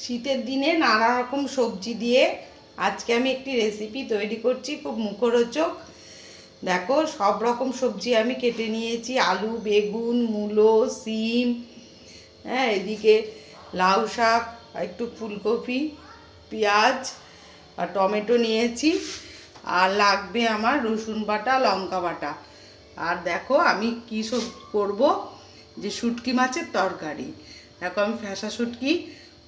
শীতের দিনে নানা রকম সবজি দিয়ে আজকে আমি একটি রেসিপি তৈরি করছি, খুব মুখরোচক। দেখো, সব রকম সবজি আমি কেটে নিয়েছি, আলু, বেগুন, মূলো, সিম, হ্যাঁ, এদিকে লাউ শাক, একটু ফুলকপি, পেঁয়াজ আর টমেটো নিয়েছি। আর লাগবে আমার রসুন বাটা, লঙ্কা বাটা। আর দেখো আমি কী সব করবো, যে শুটকি মাছের তরকারি। দেখো আমি ফ্যাসা শুটকি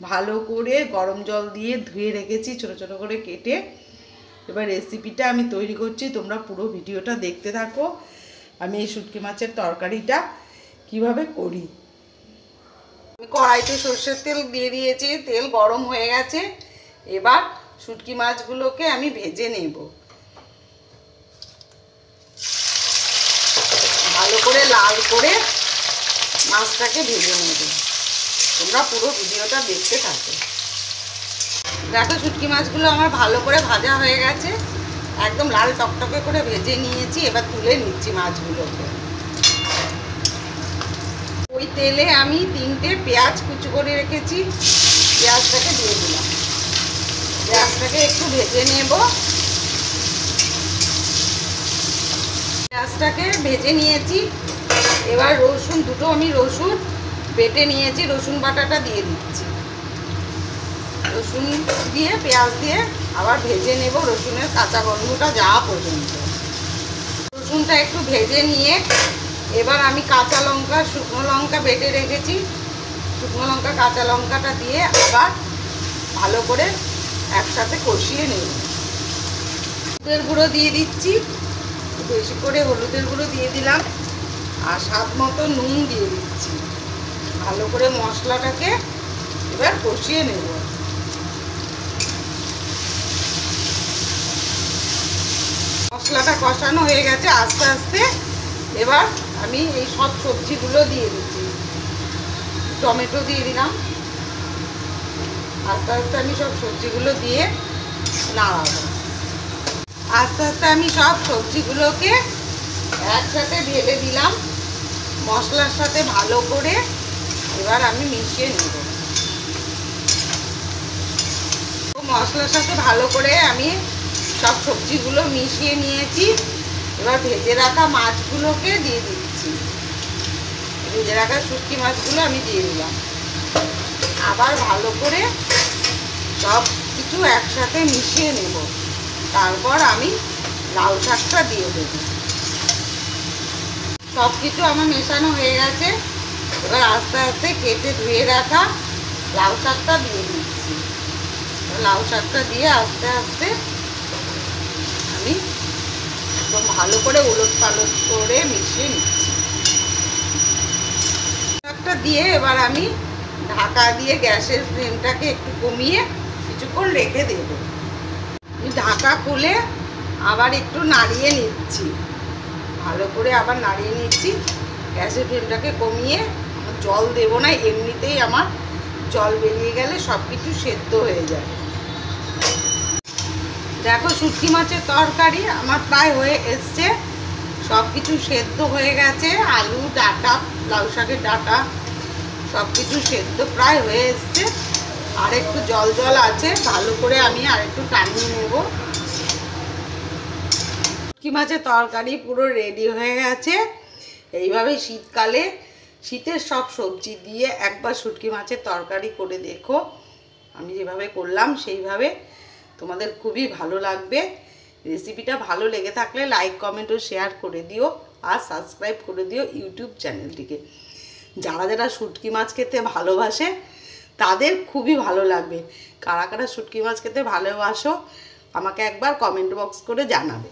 ভালো করে গরম জল দিয়ে ধুয়ে রেখেছি, ছোটো ছোটো করে কেটে। এবার রেসিপিটা আমি তৈরি করছি, তোমরা পুরো ভিডিওটা দেখতে থাকো। আমি এই শুটকি মাছের তরকারিটা কিভাবে করি। আমি কড়াইতে সর্ষের তেল দিয়ে দিয়েছি, তেল গরম হয়ে গেছে। এবার শুটকি মাছগুলোকে আমি ভেজে নেব, ভালো করে লাল করে মাছটাকে ভেজে নেব। তোমরা পুরো ভিডিওটা দেখতে থাকো। দেখো, শুটকি মাছগুলো আমার ভালো করে ভাজা হয়ে গেছে, একদম লাল টকটকে করে ভেজে নিয়েছি। এবার তুলে নিচ্ছি মাছগুলোকে। ওই তেলে আমি 3টে পেঁয়াজ কুচি করে রেখেছি, পেঁয়াজটাকে দিয়ে দিলাম। পেঁয়াজটাকে একটু ভেজে নেব। পেঁয়াজটাকে ভেজে নিয়েছি। এবার রসুন, দুটো আমি রসুন বেটে নিয়েছি, রসুন বাটাটা দিয়ে দিচ্ছি। রসুন দিয়ে পেঁয়াজ দিয়ে আবার ভেজে নেব, রসুনের কাঁচা গন্ধটা যাওয়া পর্যন্ত। রসুনটা একটু ভেজে নিয়ে এবার আমি কাঁচা লঙ্কা, শুকনো লঙ্কা বেটে রেখেছি, শুকনো লঙ্কা কাঁচা লঙ্কাটা দিয়ে আবার ভালো করে একসাথে কষিয়ে নেব। হলুদের গুঁড়ো দিয়ে দিচ্ছি, বেশি করে হলুদের গুঁড়ো দিয়ে দিলাম। আর স্বাদ মতো নুন দিয়ে দিচ্ছি। ভালো করে মশলাটাকে এবার কষিয়ে নেব। মশলাটা কষানো হয়ে গেছে আস্তে আস্তে। এবার আমি এই সব সবজিগুলো দিয়ে দিচ্ছি। টমেটো দিয়ে দিলাম। আস্তে আস্তে আমি সব সবজিগুলো দিয়ে নাড়াবো। আস্তে আস্তে আমি সব সবজিগুলোকে একসাথে ঢেলে দিলাম মশলার সাথে ভালো করে। এবার আমি মিশিয়ে নেব। মশলার সাথে ভালো করে আমি সব সবজিগুলো মিশিয়ে নিয়েছি। এবার ভেজে রাখা মাছগুলোকে দিয়ে দিচ্ছি। ভেজে রাখা শুটকি মাছগুলো আমি দিয়ে দিলাম। আবার ভালো করে সব কিছু একসাথে মিশিয়ে নেব। তারপর আমি লাউ শাকটা দিয়ে দেব। সব কিছু আমার মেশানো হয়ে গেছে। এবার আস্তে আস্তে কেটে ধুয়ে রাখা লাউ শাকটা দিয়ে দিচ্ছি। লাউ শাকটা দিয়ে আস্তে আস্তে আমি একদম ভালো করে উলট পালট করে মিশিয়ে নিচ্ছি। শাকটা দিয়ে এবার আমি ঢাকা দিয়ে গ্যাসের ফ্লেমটাকে একটু কমিয়ে কিছুক্ষণ রেখে দেব। ঢাকা খুলে আবার একটু নাড়িয়ে নিচ্ছি, ভালো করে আবার নাড়িয়ে নিচ্ছি। গ্যাসের ফ্লেমটাকে কমিয়ে, জল দেব না, এমনিতেই আমার জল বেরিয়ে গেলে সব কিছু সেদ্ধ হয়ে যায়। দেখো, শুটকি মাছের তরকারি আমার প্রায় হয়ে এসছে, সব কিছু সেদ্ধ হয়ে গেছে। আলু, ডাঁটা, লাউ শাকের ডাঁটা সব কিছু সেদ্ধ প্রায় হয়ে এসছে। আর একটু জল জল আছে, ভালো করে আমি আর একটু টানিয়ে নেব। শুটকি মাছের তরকারি পুরো রেডি হয়ে গেছে। এইভাবে শীতকালে শীতের সব সবজি দিয়ে একবার শুটকি মাছের তরকারি করে দেখো। আমি যেভাবে করলাম সেইভাবে, তোমাদের খুবই ভালো লাগবে। রেসিপিটা ভালো লেগে থাকলে লাইক, কমেন্ট ও শেয়ার করে দিও। আর সাবস্ক্রাইব করে দিও ইউটিউব চ্যানেলটিকে। যারা যারা শুটকি মাছ খেতে ভালোবাসে তাদের খুবই ভালো লাগবে। কারা কারা শুটকি মাছ খেতে ভালোবাসো আমাকে একবার কমেন্ট বক্স করে জানাবে।